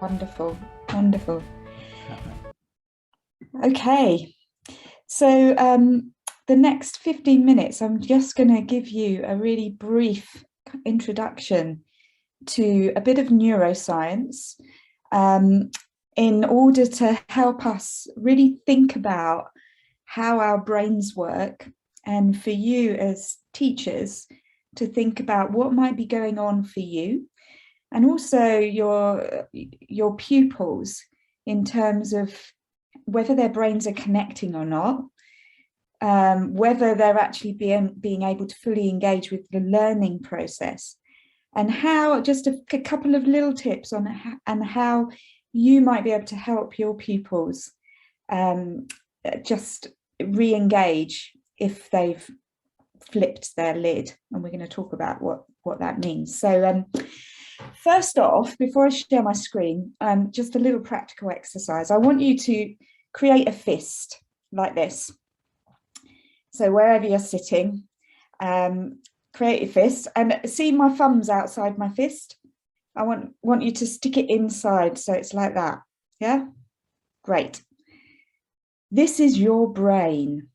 Wonderful, wonderful. Okay, so the next 15 minutes, I'm just going to give you a really brief introduction to a bit of neuroscience in order to help us really think about how our brains work, and for you as teachers to think about what might be going on for you and also your pupils in terms of whether their brains are connecting or not, whether they're actually being able to fully engage with the learning process, and how just a couple of little tips on how you might be able to help your pupils just re-engage if they've flipped their lid. And we're going to talk about what that means. So first off, before I share my screen, just a little practical exercise. I want you to create a fist like this. So wherever you're sitting, create a fist, and see my thumbs outside my fist. I want you to stick it inside, so it's like that. Yeah, great. This is your brain.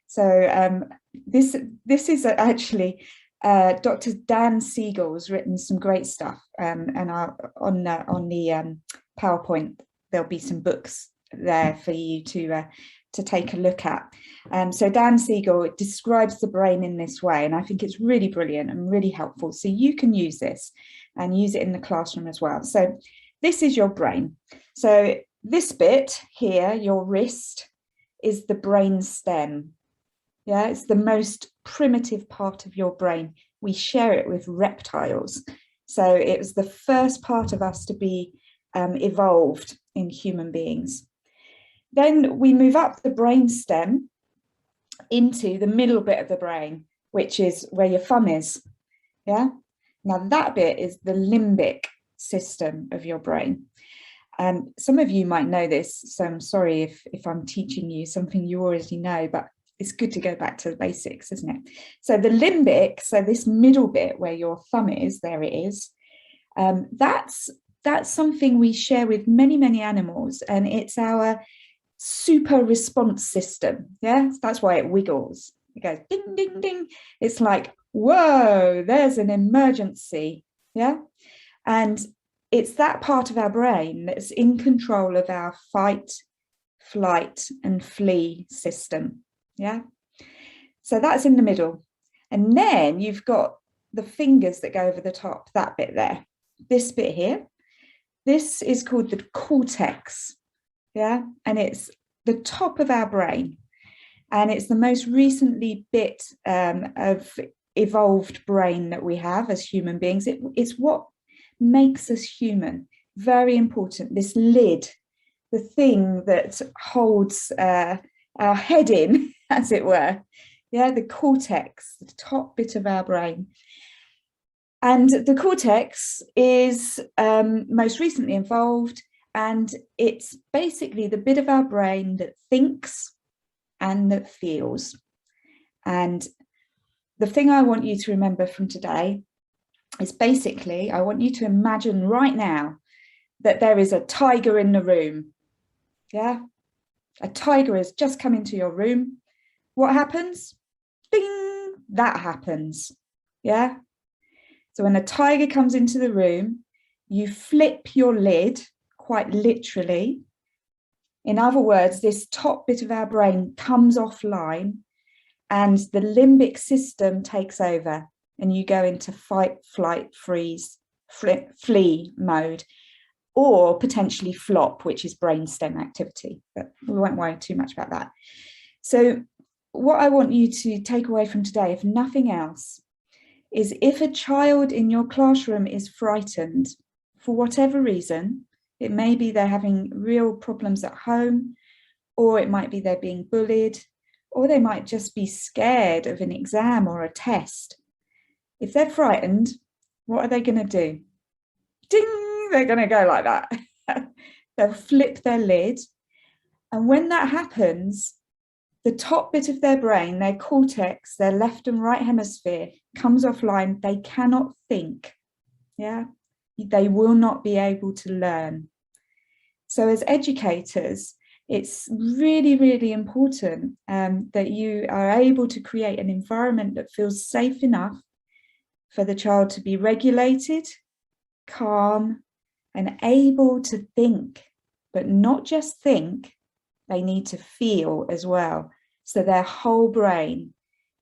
So this is actually Dr. Dan Siegel's written some great stuff, and on the PowerPoint there'll be some books there for you to take a look at. So Dan Siegel describes the brain in this way, and I think it's really brilliant and really helpful. So you can use this and use it in the classroom as well. So this is your brain. So this bit here, your wrist, is the brain stem. Yeah, it's the most primitive part of your brain. We share it with reptiles. So it was the first part of us to be evolved in human beings. Then we move up the brain stem into the middle bit of the brain, which is where your thumb is. Yeah. Now that bit is the limbic system of your brain. Some of you might know this, so I'm sorry if I'm teaching you something you already know, but it's good to go back to the basics, isn't it? So the limbic, so this middle bit where your thumb is, there it is. That's something we share with many animals, and it's our super response system. Yeah, that's why it wiggles. It goes ding ding ding. It's like, whoa, there's an emergency. Yeah, and it's that part of our brain that's in control of our fight, flight, and flee system. Yeah, so that's in the middle, and then you've got the fingers that go over the top, that bit there, this bit here. This is called the cortex. Yeah, and it's the top of our brain, and it's the most recently bit of evolved brain that we have as human beings. It's what makes us human. Very important. This lid, the thing that holds our head in, as it were. Yeah, the cortex, the top bit of our brain. And the cortex is most recently involved, and it's basically the bit of our brain that thinks and that feels. And the thing I want you to remember from today is basically, I want you to imagine right now that there is a tiger in the room. Yeah, a tiger has just come into your room. What happens? Ding, that happens. Yeah. So when a tiger comes into the room, you flip your lid, quite literally. In other words, this top bit of our brain comes offline and the limbic system takes over, and you go into fight, flight, freeze, flee mode, or potentially flop, which is brainstem activity, but we won't worry too much about that. So what I want you to take away from today, if nothing else, is if a child in your classroom is frightened for whatever reason, it may be they're having real problems at home, or it might be they're being bullied, or they might just be scared of an exam or a test. If they're frightened, what are they going to do? Ding, they're going to go like that. They'll flip their lid. And when that happens, the top bit of their brain, their cortex, their left and right hemisphere, comes offline. They cannot think. Yeah. they will not be able to learn. So as educators, it's really, really important that you are able to create an environment that feels safe enough for the child to be regulated, calm, and able to think, but not just think, they need to feel as well. So their whole brain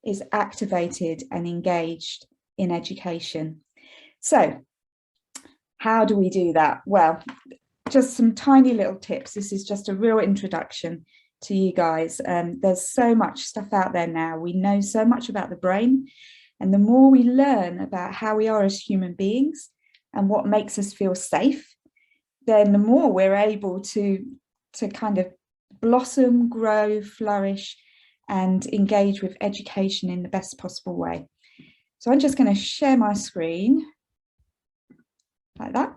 is activated and engaged in education. So how do we do that? Well, just some tiny little tips. This is just a real introduction to you guys. There's so much stuff out there now. We know so much about the brain, and the more we learn about how we are as human beings and what makes us feel safe, then the more we're able to kind of blossom, grow, flourish, and engage with education in the best possible way. So I'm just going to share my screen like that.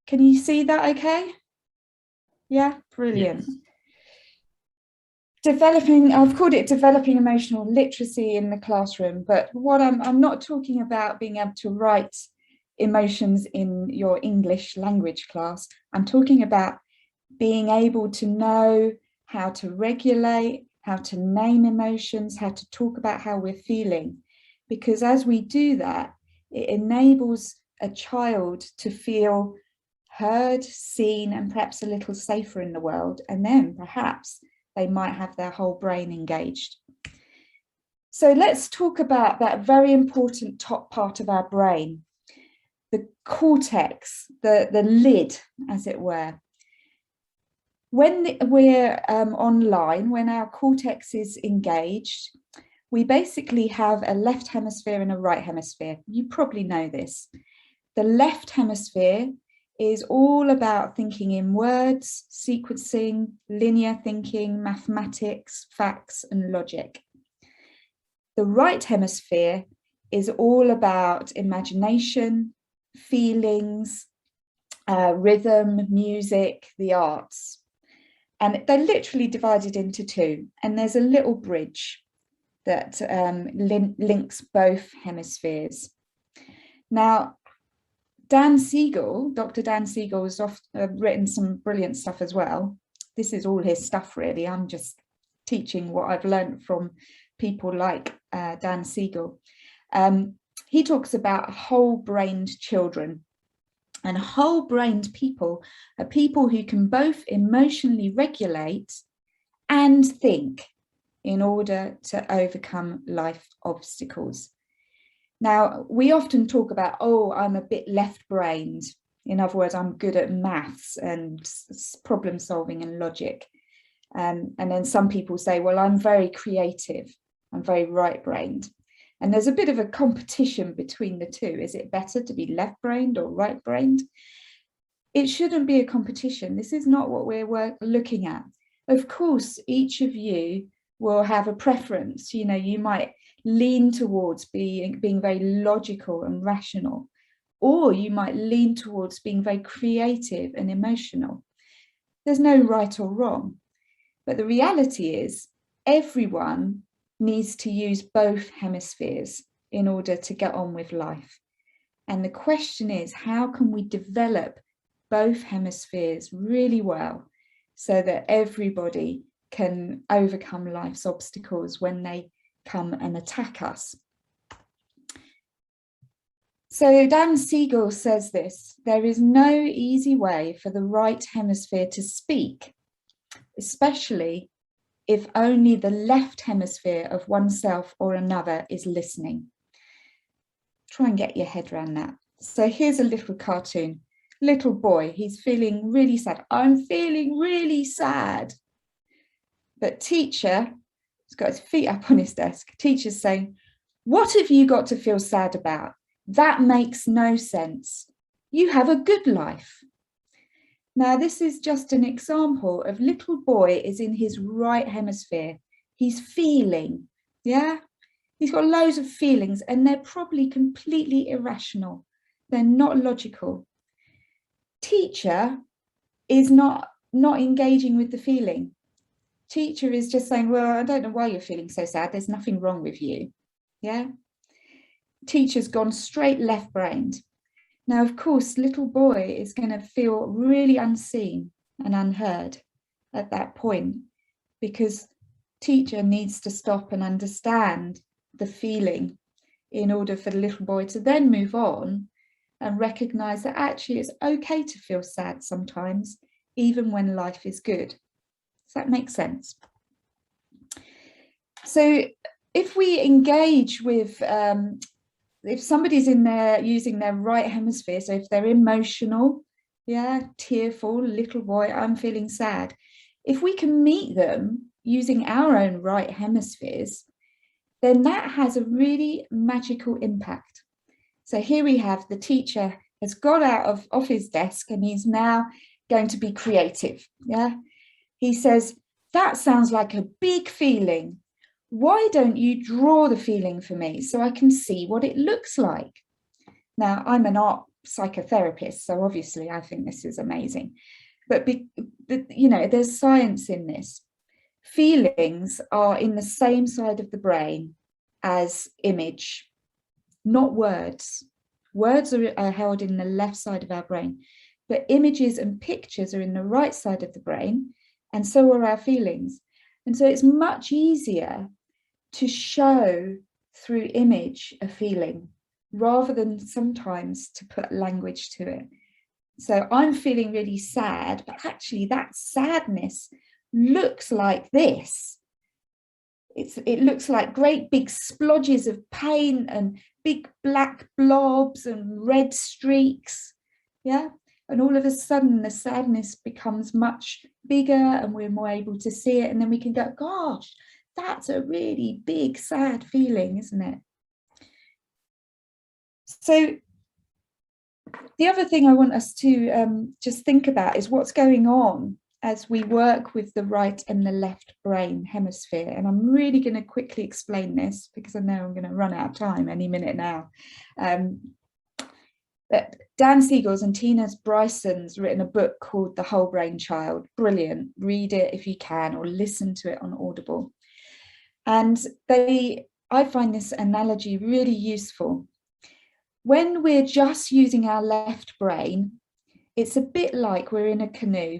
Can you see that okay? Yeah, brilliant. Yes. I've called it developing emotional literacy in the classroom, but what I'm not talking about being able to write emotions in your English language class. I'm talking about being able to know how to regulate, how to name emotions, how to talk about how we're feeling. Because as we do that, it enables a child to feel heard, seen, and perhaps a little safer in the world. And then perhaps they might have their whole brain engaged. So let's talk about that very important top part of our brain, the cortex, the lid, as it were. When we're online, when our cortex is engaged, we basically have a left hemisphere and a right hemisphere. You probably know this. The left hemisphere is all about thinking in words, sequencing, linear thinking, mathematics, facts, and logic. The right hemisphere is all about imagination, feelings, rhythm, music, the arts. And they're literally divided into two. And there's a little bridge that links both hemispheres. Now, Dr. Dan Siegel has written some brilliant stuff as well. This is all his stuff, really. I'm just teaching what I've learned from people like Dan Siegel. He talks about whole-brained children. And whole-brained people are people who can both emotionally regulate and think in order to overcome life obstacles. Now, we often talk about, oh, I'm a bit left-brained. In other words, I'm good at maths and problem solving and logic. And then some people say, well, I'm very creative. I'm very right-brained. And there's a bit of a competition between the two. Is it better to be left-brained or right-brained? It shouldn't be a competition. This is not what we're looking at. Of course, each of you will have a preference. You know, you might lean towards being very logical and rational, or you might lean towards being very creative and emotional. There's no right or wrong. But the reality is everyone needs to use both hemispheres in order to get on with life. And the question is, how can we develop both hemispheres really well so that everybody can overcome life's obstacles when they come and attack us? So Dan Siegel says this: there is no easy way for the right hemisphere to speak, especially if only the left hemisphere of oneself or another is listening. Try and get your head around that. So here's a little cartoon. Little boy, he's feeling really sad. I'm feeling really sad. But teacher, he's got his feet up on his desk. Teacher's saying, what have you got to feel sad about? That makes no sense. You have a good life. Now, this is just an example of little boy is in his right hemisphere. He's feeling, yeah? He's got loads of feelings and they're probably completely irrational. They're not logical. Teacher is not engaging with the feeling. Teacher is just saying, well, I don't know why you're feeling so sad. There's nothing wrong with you, yeah? Teacher's gone straight left-brained. Now, of course, little boy is going to feel really unseen and unheard at that point, because teacher needs to stop and understand the feeling in order for the little boy to then move on and recognize that actually it's okay to feel sad sometimes, even when life is good. Does that make sense? So if we engage with, if somebody's in there using their right hemisphere, so if they're emotional, yeah, tearful, little boy, I'm feeling sad. If we can meet them using our own right hemispheres, then that has a really magical impact. So here we have the teacher has got out off his desk and he's now going to be creative. Yeah, he says, that sounds like a big feeling. Why don't you draw the feeling for me so I can see what it looks like? Now, I'm an art psychotherapist, so obviously I think this is amazing. But you know, there's science in this. Feelings are in the same side of the brain as image, not words. Words are held in the left side of our brain, but images and pictures are in the right side of the brain, and so are our feelings. And so it's much easier to show through image a feeling rather than sometimes to put language to it. So I'm feeling really sad, but actually that sadness looks like this. It looks like great big splodges of pain and big black blobs and red streaks. Yeah. And all of a sudden the sadness becomes much bigger and we're more able to see it. And then we can go, gosh, that's a really big, sad feeling, isn't it? So the other thing I want us to just think about is what's going on as we work with the right and the left brain hemisphere. And I'm really going to quickly explain this because I know I'm going to run out of time any minute now. But Dan Siegel's and Tina Bryson's written a book called The Whole Brainchild. Brilliant. Read it if you can, or listen to it on Audible. And I find this analogy really useful. When we're just using our left brain, it's a bit like we're in a canoe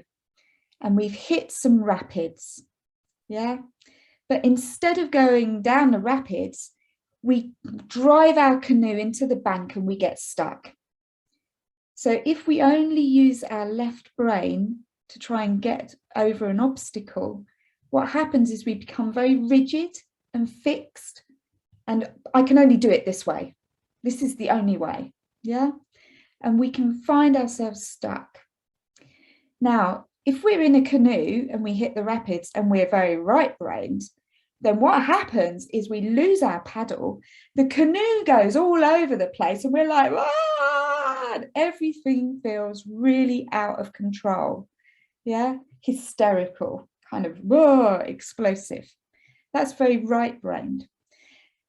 and we've hit some rapids, yeah? But instead of going down the rapids, we drive our canoe into the bank and we get stuck. So if we only use our left brain to try and get over an obstacle, what happens is we become very rigid and fixed, and I can only do it this way. This is the only way, yeah? And we can find ourselves stuck. Now, if we're in a canoe and we hit the rapids and we're very right-brained, then what happens is we lose our paddle, the canoe goes all over the place and we're like, ah! And everything feels really out of control, yeah? Hysterical, kind of whoa, explosive. That's very right-brained.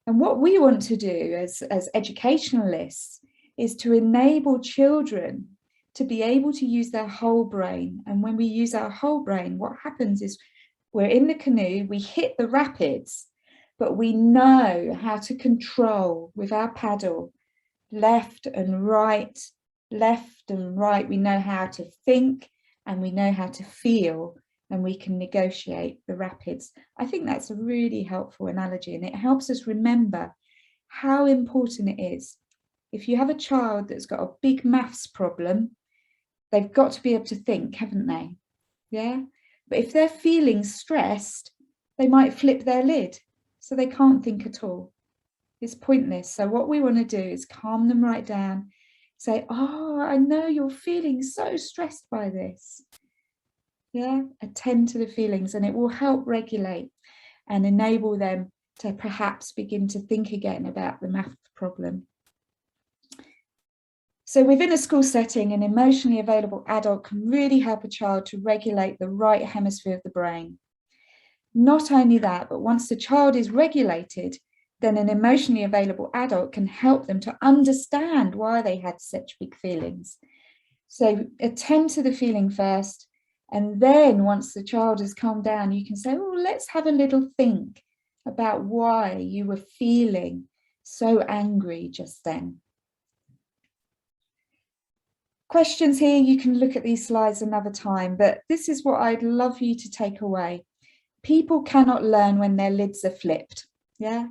And what we want to do as educationalists is to enable children to be able to use their whole brain. And when we use our whole brain, what happens is we're in the canoe, we hit the rapids, but we know how to control with our paddle, left and right, left and right. We know how to think and we know how to feel, and we can negotiate the rapids. I think that's a really helpful analogy, and it helps us remember how important it is. If you have a child that's got a big maths problem, they've got to be able to think, haven't they? Yeah. But if they're feeling stressed, they might flip their lid, so they can't think at all. It's pointless. So what we want to do is calm them right down, say, oh, I know you're feeling so stressed by this. Yeah, attend to the feelings, and it will help regulate and enable them to perhaps begin to think again about the math problem. So within a school setting, an emotionally available adult can really help a child to regulate the right hemisphere of the brain. Not only that, but once the child is regulated, then an emotionally available adult can help them to understand why they had such big feelings. So attend to the feeling first, and then once the child has calmed down, you can say, oh, let's have a little think about why you were feeling so angry just then. questions here, you can look at these slides another time, but this is what I'd love you to take away. People cannot learn when their lids are flipped. Yeah,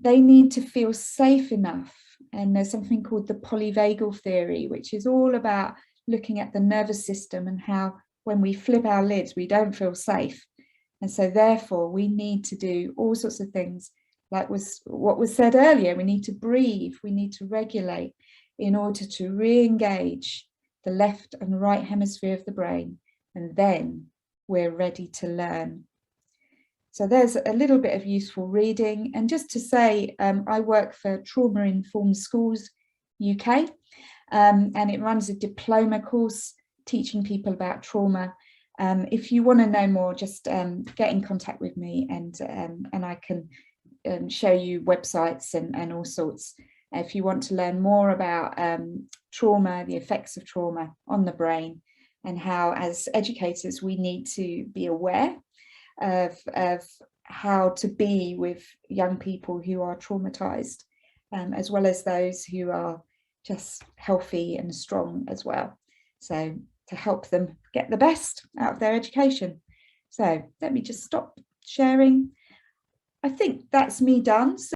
they need to feel safe enough. And there's something called the Polyvagal Theory, which is all about looking at the nervous system and how when we flip our lids, we don't feel safe. And so therefore we need to do all sorts of things like what was said earlier. We need to breathe, we need to regulate in order to re-engage the left and right hemisphere of the brain. And then we're ready to learn. So there's a little bit of useful reading. And just to say, I work for Trauma Informed Schools UK, and it runs a diploma course teaching people about trauma. If you want to know more, just get in contact with me, and I can show you websites and all sorts. If you want to learn more about trauma, the effects of trauma on the brain, and how as educators we need to be aware of how to be with young people who are traumatized, as well as those who are just healthy and strong as well. So to help them get the best out of their education. So let me just stop sharing. I think that's me done. So